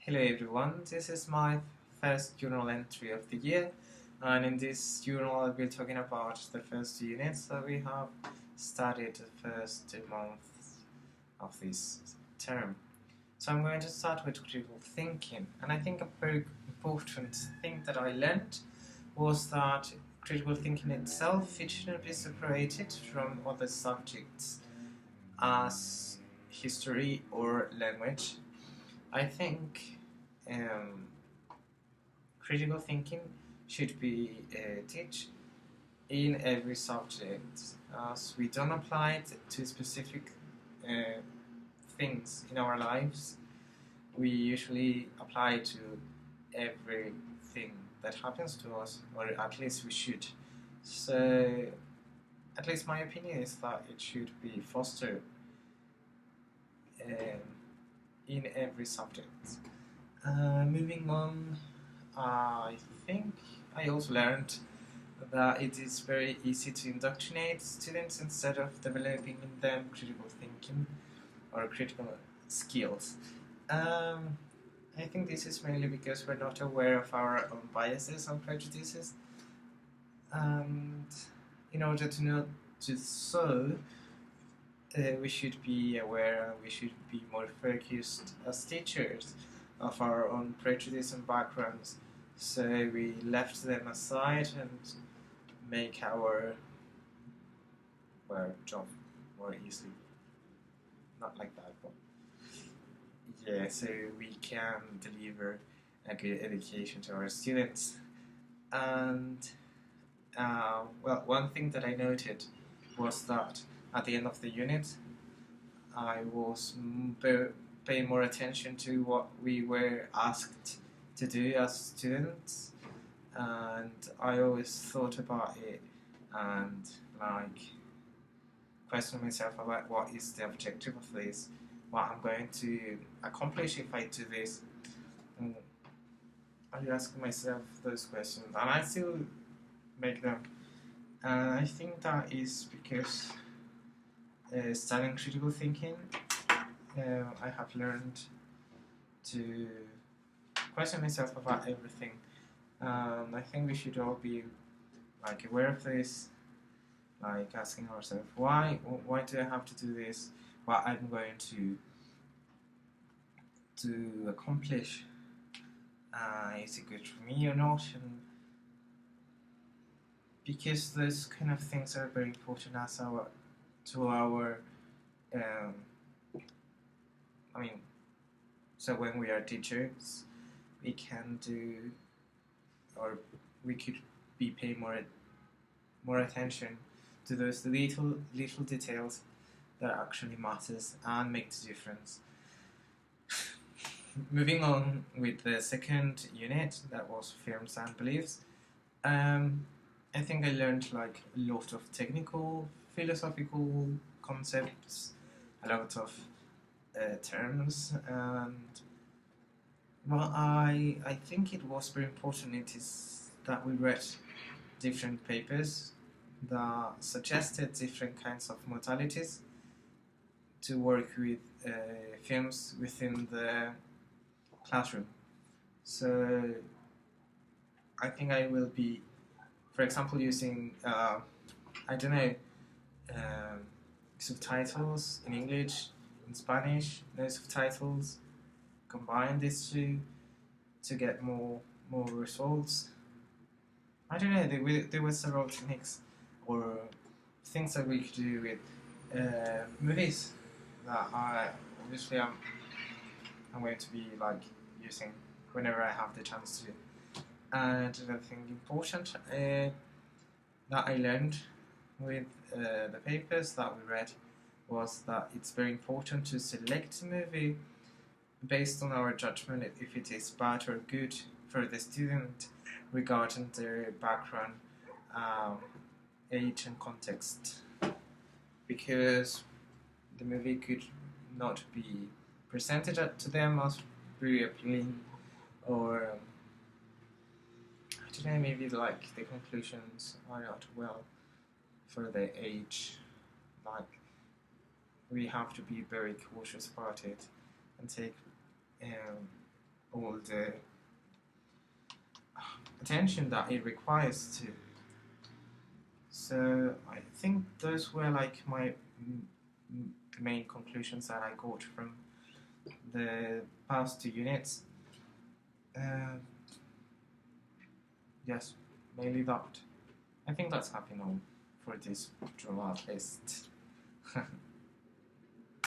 Hello everyone, this is my first journal entry of the year, and in this journal I'll be talking about the first units that we have studied the first 2 months of this term. So I'm going to start with critical thinking, and I think a very important thing that I learned was that critical thinking itself, it shouldn't be separated from other subjects as history or language. I think um, critical thinking should be taught in every subject, as we don't apply it to specific things in our lives. We usually apply it to everything that happens to us, or at least we should. So, at least my opinion is that it should be fostered um, in every subject. Moving on, I think I also learned that it is very easy to indoctrinate students instead of developing in them critical thinking or critical skills. I think this is mainly because we're not aware of our own biases and prejudices, and in order to not do so, we should be aware and we should be more focused as teachers of our own prejudice and backgrounds. So we left them aside and make our job more easily. Not like that, but yeah, so we can deliver a good education to our students. And one thing that I noted was that at the end of the unit, I was paying more attention to what we were asked to do as students, and I always thought about it and question myself about what is the objective of this, what I'm going to accomplish if I do this. And I ask myself those questions, and I still make them. And I think that is because studying critical thinking, I have learned to question myself about everything. I think we should all be aware of this, asking ourselves why do I have to do this? What I'm going to accomplish? Is it good for me or not? And because those kind of things are very important to our so when we are teachers, we can do, or we could be paying more attention to those little details that actually matters and make the difference. Moving on with the second unit, that was films and beliefs. I think I learned a lot of technical, philosophical concepts, a lot of terms, and well, I think it was very important. It is that we read different papers that suggested different kinds of modalities to work with films within the classroom. So I think I will be, for example, using subtitles in English, in Spanish, no subtitles. Combine these two to get more results. I don't know. There were several techniques or things that we could do with movies that I'm going to be using whenever I have the chance to. And another thing important that I learned with the papers that we read was that it's very important to select a movie based on our judgment if it is bad or good for the student regarding their background, age and context, because the movie could not be presented to them as very appealing, or I don't know, maybe the conclusions are not well for the age. We have to be very cautious about it and take all the attention that it requires to. So I think those were like my main conclusions that I got from the past 2 units. Yes, mainly that. I think that's enough for this drill at least.